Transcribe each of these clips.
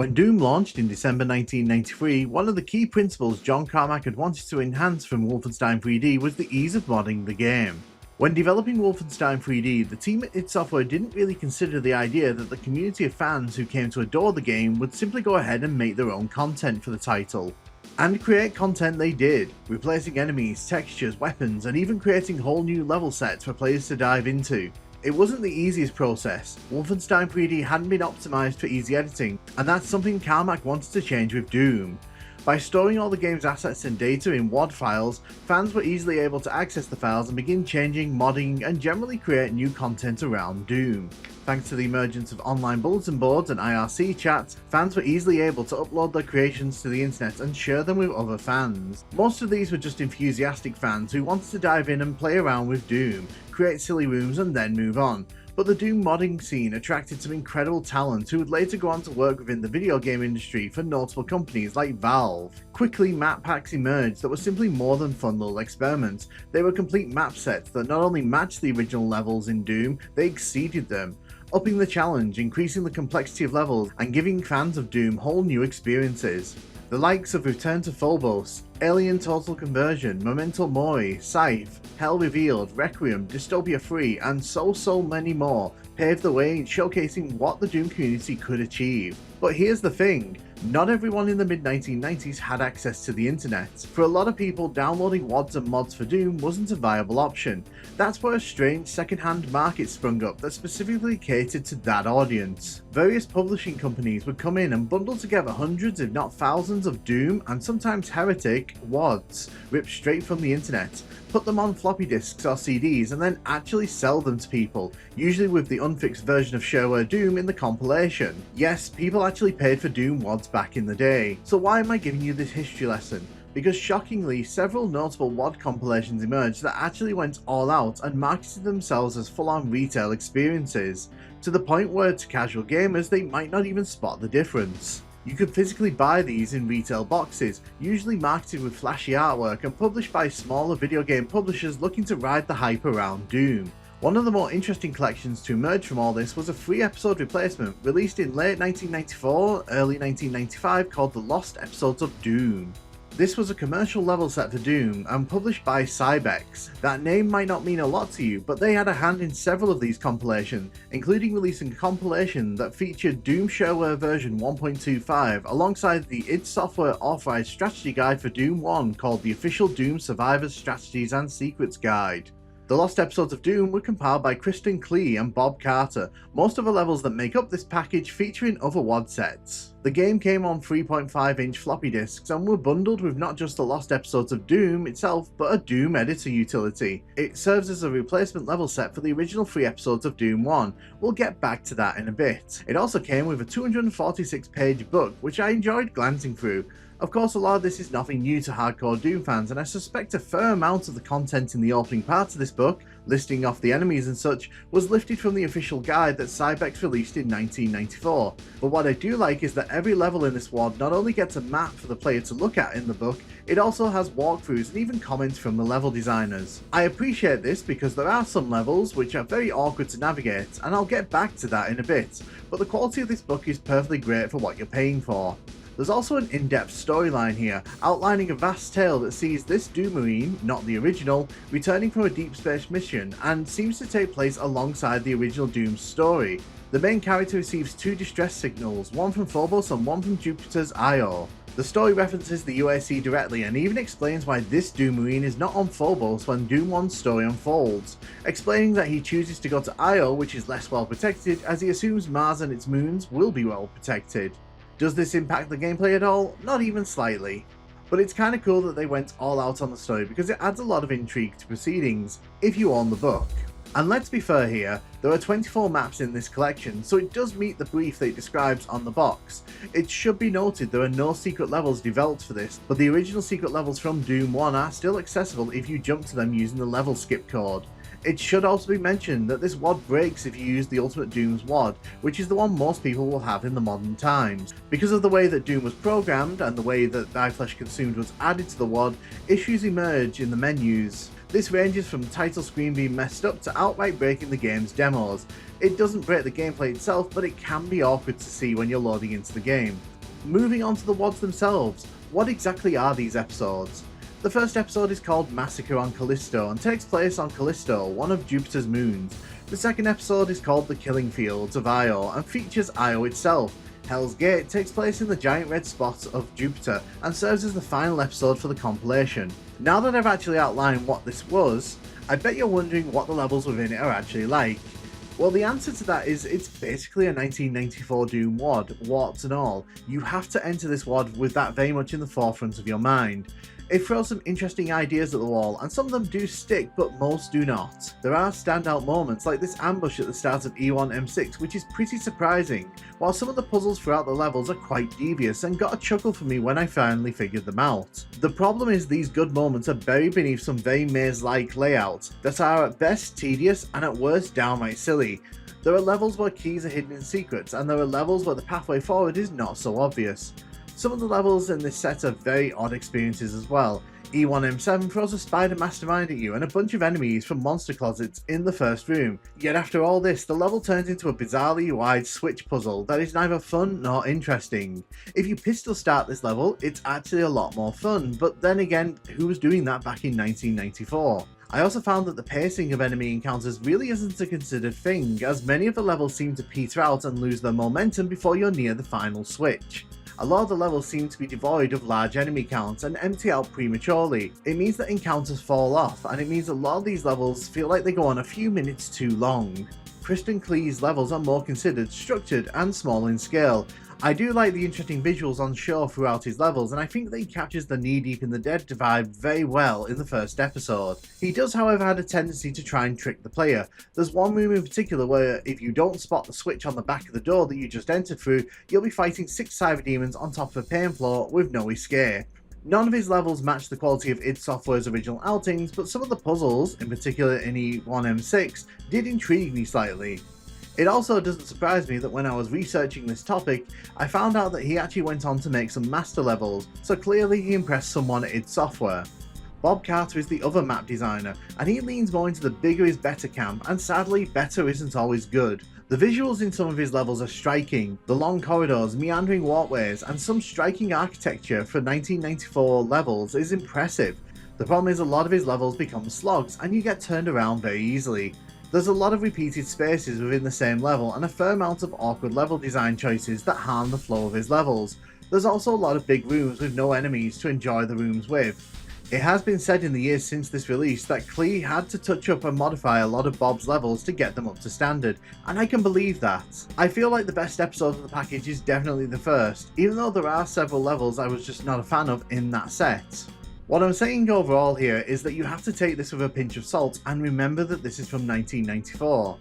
When Doom launched in December 1993, one of the key principles John Carmack had wanted to enhance from Wolfenstein 3D was the ease of modding the game. When developing Wolfenstein 3D, the team at id Software didn't really consider the idea that the community of fans who came to adore the game would simply go ahead and make their own content for the title. And create content they did, replacing enemies, textures, weapons, and even creating whole new level sets for players to dive into. It wasn't the easiest process. Wolfenstein 3D hadn't been optimised for easy editing, and that's something Carmack wanted to change with Doom. By storing all the game's assets and data in WAD files, fans were easily able to access the files and begin changing, modding, and generally create new content around Doom. Thanks to the emergence of online bulletin boards and IRC chats, fans were easily able to upload their creations to the internet and share them with other fans. Most of these were just enthusiastic fans who wanted to dive in and play around with Doom, create silly rooms and then move on. But the Doom modding scene attracted some incredible talent who would later go on to work within the video game industry for notable companies like Valve. Quickly, map packs emerged that were simply more than fun little experiments. They were complete map sets that not only matched the original levels in Doom, they exceeded them, upping the challenge, increasing the complexity of levels, and giving fans of Doom whole new experiences. The likes of Return to Phobos, Alien Total Conversion, Memento Mori, Scythe, Hell Revealed, Requiem, Dystopia 3, and so many more paved the way in showcasing what the Doom community could achieve. But here's the thing, not everyone in the mid-1990s had access to the internet. For a lot of people, downloading WADs and mods for Doom wasn't a viable option. That's where a strange second-hand market sprung up that specifically catered to that audience. Various publishing companies would come in and bundle together hundreds if not thousands of Doom and sometimes Heretic WADs ripped straight from the internet, put them on floppy disks or CDs and then actually sell them to people, usually with the unfixed version of shareware Doom in the compilation. Yes, people actually paid for Doom WADs back in the day. So why am I giving you this history lesson? Because shockingly, several notable WAD compilations emerged that actually went all out and marketed themselves as full-on retail experiences, to the point where to casual gamers they might not even spot the difference. You could physically buy these in retail boxes, usually marketed with flashy artwork and published by smaller video game publishers looking to ride the hype around Doom. One of the more interesting collections to emerge from all this was a 3-episode replacement released in late 1994, early 1995 called The Lost Episodes of Doom. This was a commercial level set for Doom and published by Cybex. That name might not mean a lot to you, but they had a hand in several of these compilations, including releasing a compilation that featured Doom Shareware version 1.25 alongside the id Software authorized strategy guide for Doom 1 called the Official Doom Survivors Strategies and Secrets Guide. The Lost Episodes of Doom were compiled by Kristen Klee and Bob Carter, most of the levels that make up this package featuring other WAD sets. The game came on 3.5-inch floppy disks and were bundled with not just the Lost Episodes of Doom itself, but a Doom editor utility. It serves as a replacement level set for the original 3 episodes of Doom 1, we'll get back to that in a bit. It also came with a 246-page book, which I enjoyed glancing through. Of course, a lot of this is nothing new to hardcore Doom fans, and I suspect a fair amount of the content in the opening parts of this book, listing off the enemies and such, was lifted from the official guide that Cybex released in 1994. But what I do like is that every level in this WAD not only gets a map for the player to look at in the book, it also has walkthroughs and even comments from the level designers. I appreciate this because there are some levels which are very awkward to navigate, and I'll get back to that in a bit, but the quality of this book is perfectly great for what you're paying for. There's also an in-depth storyline here, outlining a vast tale that sees this Doom Marine, not the original, returning from a deep space mission and seems to take place alongside the original Doom's story. The main character receives 2 distress signals, one from Phobos and one from Jupiter's Io. The story references the UAC directly and even explains why this Doom Marine is not on Phobos when Doom 1's story unfolds, explaining that he chooses to go to Io, which is less well protected, as he assumes Mars and its moons will be well protected. Does this impact the gameplay at all? Not even slightly. But it's kinda cool that they went all out on the story because it adds a lot of intrigue to proceedings, if you own the book. And let's be fair here, there are 24 maps in this collection, so it does meet the brief that it describes on the box. It should be noted there are no secret levels developed for this, but the original secret levels from Doom 1 are still accessible if you jump to them using the level skip code. It should also be mentioned that this WAD breaks if you use the Ultimate Doom's WAD, which is the one most people will have in the modern times. Because of the way that Doom was programmed and the way that Die Flesh Consumed was added to the WAD, issues emerge in the menus. This ranges from the title screen being messed up to outright breaking the game's demos. It doesn't break the gameplay itself, but it can be awkward to see when you're loading into the game. Moving on to the WODs themselves, what exactly are these episodes? The first episode is called Massacre on Callisto and takes place on Callisto, one of Jupiter's moons. The second episode is called The Killing Fields of Io and features Io itself. Hell's Gate takes place in the giant red spot of Jupiter and serves as the final episode for the compilation. Now that I've actually outlined what this was, I bet you're wondering what the levels within it are actually like. Well, the answer to that is it's basically a 1994 Doom WOD, warts and all. You have to enter this WOD with that very much in the forefront of your mind. It throws some interesting ideas at the wall, and some of them do stick, but most do not. There are standout moments like this ambush at the start of E1M6, which is pretty surprising, while some of the puzzles throughout the levels are quite devious and got a chuckle from me when I finally figured them out. The problem is these good moments are buried beneath some very maze-like layouts that are at best tedious and at worst downright silly. There are levels where keys are hidden in secrets, and there are levels where the pathway forward is not so obvious. Some of the levels in this set are very odd experiences as well. E1M7 throws a spider mastermind at you and a bunch of enemies from monster closets in the first room. Yet after all this, the level turns into a bizarrely wide switch puzzle that is neither fun nor interesting. If you pistol start this level, it's actually a lot more fun, but then again, who was doing that back in 1994? I also found that the pacing of enemy encounters really isn't a considered thing, as many of the levels seem to peter out and lose their momentum before you're near the final switch. A lot of the levels seem to be devoid of large enemy counts and empty out prematurely. It means that encounters fall off, and it means a lot of these levels feel like they go on a few minutes too long. Kristen Klee's levels are more considered, structured, and small in scale. I do like the interesting visuals on show throughout his levels, and I think that he captures the knee deep in the dead vibe very well in the first episode. He does, however, have a tendency to try and trick the player. There's one room in particular where if you don't spot the switch on the back of the door that you just entered through, you'll be fighting 6 cyber demons on top of a pain floor with no escape. None of his levels match the quality of id Software's original outings, but some of the puzzles, in particular in E1M6, did intrigue me slightly. It also doesn't surprise me that when I was researching this topic, I found out that he actually went on to make some master levels, so clearly he impressed someone at id Software. Bob Carter is the other map designer, and he leans more into the bigger is better camp, and sadly, better isn't always good. The visuals in some of his levels are striking, the long corridors, meandering walkways, and some striking architecture for 1994 levels is impressive. The problem is a lot of his levels become slogs, and you get turned around very easily. There's a lot of repeated spaces within the same level and a fair amount of awkward level design choices that harm the flow of his levels. There's also a lot of big rooms with no enemies to enjoy the rooms with. It has been said in the years since this release that Klee had to touch up and modify a lot of Bob's levels to get them up to standard, and I can believe that. I feel like the best episode of the package is definitely the first, even though there are several levels I was just not a fan of in that set. What I'm saying overall here is that you have to take this with a pinch of salt and remember that this is from 1994.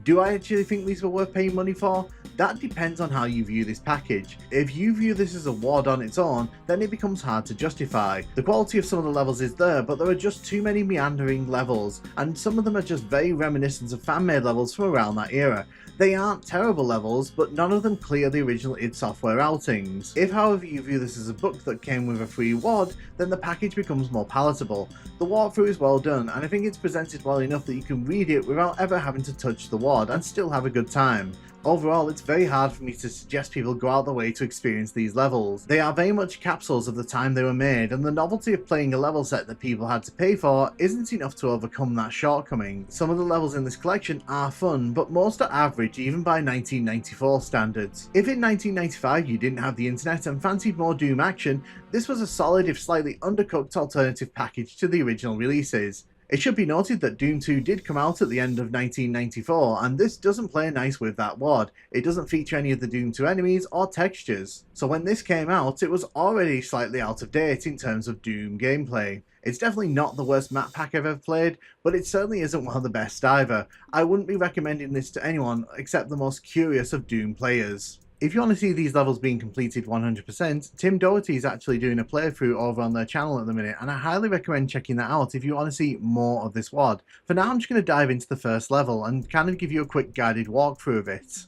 Do I actually think these were worth paying money for? That depends on how you view this package. If you view this as a WOD on its own, then it becomes hard to justify. The quality of some of the levels is there, but there are just too many meandering levels, and some of them are just very reminiscent of fan-made levels from around that era. They aren't terrible levels, but none of them clear the original id Software outings. If however you view this as a book that came with a free WOD, then the package becomes more palatable. The walkthrough is well done, and I think it's presented well enough that you can read it without ever having to touch the WOD and still have a good time. Overall, it's very hard for me to suggest people go out their way to experience these levels. They are very much capsules of the time they were made, and the novelty of playing a level set that people had to pay for isn't enough to overcome that shortcoming. Some of the levels in this collection are fun, but most are average even by 1994 standards. If in 1995 you didn't have the internet and fancied more Doom action, this was a solid if slightly undercooked alternative package to the original releases. It should be noted that Doom 2 did come out at the end of 1994, and this doesn't play nice with that WOD. It doesn't feature any of the Doom 2 enemies or textures. So when this came out, it was already slightly out of date in terms of Doom gameplay. It's definitely not the worst map pack I've ever played, but it certainly isn't one of the best either. I wouldn't be recommending this to anyone except the most curious of Doom players. If you want to see these levels being completed 100%, Tim Doherty is actually doing a playthrough over on their channel at the minute, and I highly recommend checking that out if you want to see more of this WOD. For now, I'm just going to dive into the first level and kind of give you a quick guided walkthrough of it.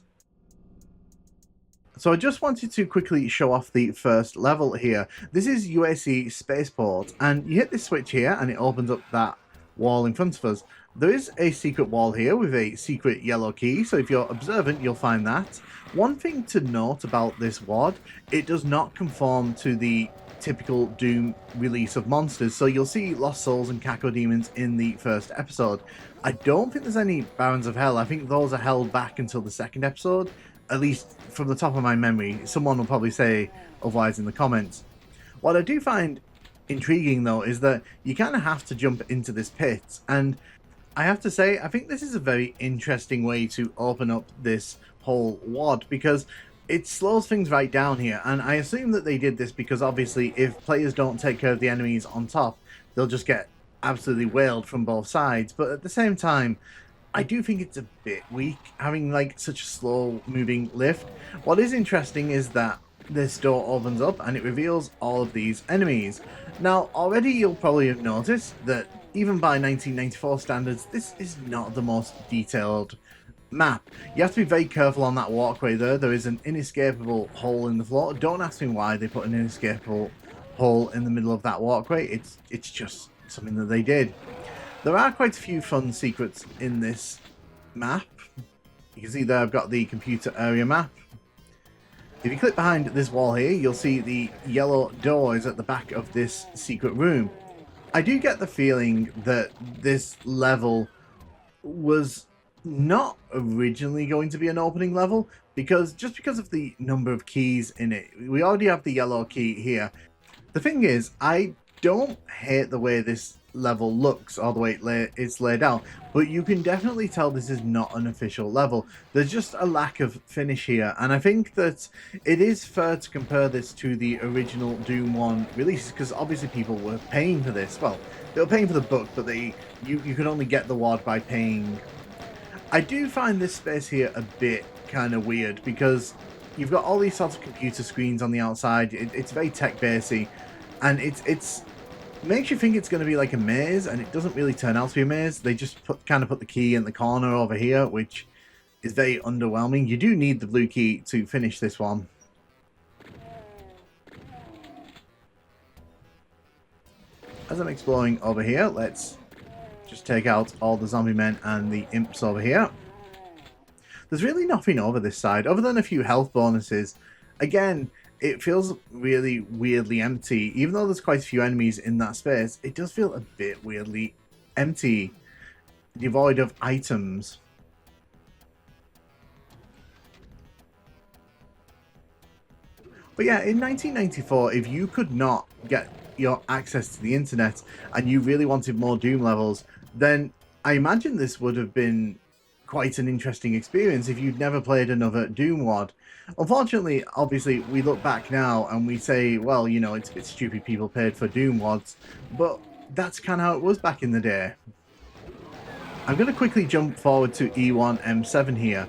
So I just wanted to quickly show off the first level here. This is UAC Spaceport, and you hit this switch here and it opens up that wall in front of us. There is a secret wall here with a secret yellow key, so if you're observant, you'll find that. One thing to note about this WOD, it does not conform to the typical Doom release of monsters, so you'll see Lost Souls and Caco Demons in the first episode. I don't think there's any Barons of Hell. I think those are held back until the second episode, at least from the top of my memory. Someone will probably say otherwise in the comments. What I do find intriguing, though, is that you kind of have to jump into this pit, and I have to say, I think this is a very interesting way to open up this whole WOD, because it slows things right down here, and I assume that they did this because obviously if players don't take care of the enemies on top, they'll just get absolutely wailed from both sides. But at the same time, I do think it's a bit weak having like such a slow moving lift. What is interesting is that this door opens up and it reveals all of these enemies. Now already you'll probably have noticed that even by 1994 standards, this is not the most detailed map. You have to be very careful on that walkway there. There is an inescapable hole in the floor. Don't ask me why they put an inescapable hole in the middle of that walkway. It's just something that they did. There are quite a few fun secrets in this map. You can see there I've got the computer area map. If you click behind this wall here, you'll see the yellow doors at the back of this secret room. I do get the feeling that this level was not originally going to be an opening level, because of the number of keys in it. We already have the yellow key here. The thing is, I don't hate the way this level looks or the way it's laid out, but you can definitely tell this is not an official level. There's just a lack of finish here, and I think that it is fair to compare this to the original Doom 1 release, because obviously people were paying for this. Well, they were paying for the book, but you could only get the WOD by paying. I do find this space here a bit kind of weird, because you've got all these sorts of computer screens on the outside. It's very tech-basy, and it's makes you think it's going to be like a maze, and it doesn't really turn out to be a maze. They just kind of put the key in the corner over here, which is very underwhelming. You do need the blue key to finish this one. As I'm exploring over here, let's just take out all the zombie men and the imps over here. There's really nothing over this side, other than a few health bonuses. Again, it feels really weirdly empty. Even though there's quite a few enemies in that space, it does feel a bit weirdly empty, devoid of items. But yeah, in 1994, if you could not get your access to the internet and you really wanted more Doom levels, then I imagine this would have been quite an interesting experience if you'd never played another Doom WOD. Unfortunately, obviously, we look back now and we say, well, you know, it's stupid people paid for Doom WODs, but that's kind of how it was back in the day. I'm going to quickly jump forward to E1M7 here.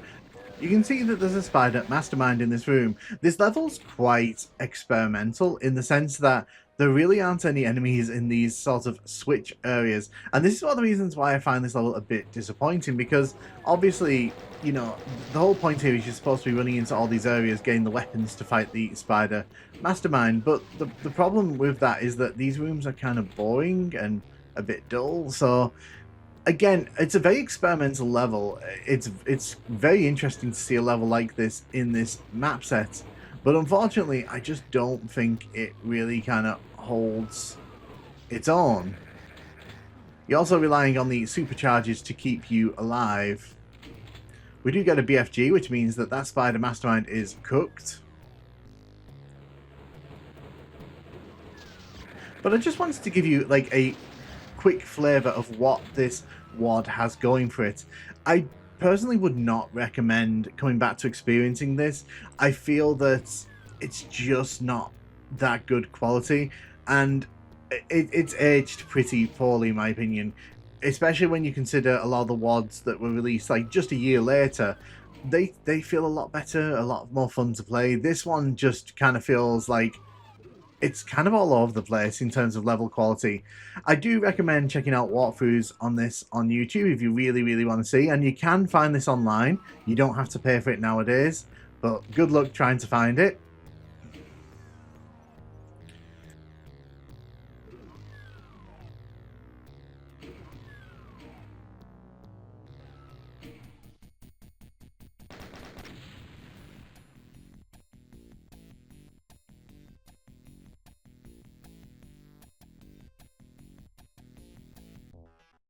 You can see that there's a spider mastermind in this room. This level's quite experimental in the sense that there really aren't any enemies in these sort of switch areas. And this is one of the reasons why I find this level a bit disappointing, because obviously, you know, the whole point here is you're supposed to be running into all these areas, getting the weapons to fight the spider mastermind. But the problem with that is that these rooms are kind of boring and a bit dull. So again, it's a very experimental level. It's very interesting to see a level like this in this map set. But unfortunately, I just don't think it really kind of holds its own. You're also relying on the supercharges to keep you alive. We do get a BFG, which means that that spider mastermind is cooked. But I just wanted to give you like a quick flavour of what this WOD has going for it. I personally would not recommend coming back to experiencing this. I feel that it's just not that good quality, and it's aged pretty poorly in my opinion, especially when you consider a lot of the WODs that were released like just a year later. They feel a lot better, a lot more fun to play. This one just kind of feels like it's kind of all over the place in terms of level quality. I do recommend checking out walkthroughs on this on YouTube if you really want to see, and you can find this online. You don't have to pay for it nowadays, but good luck trying to find it.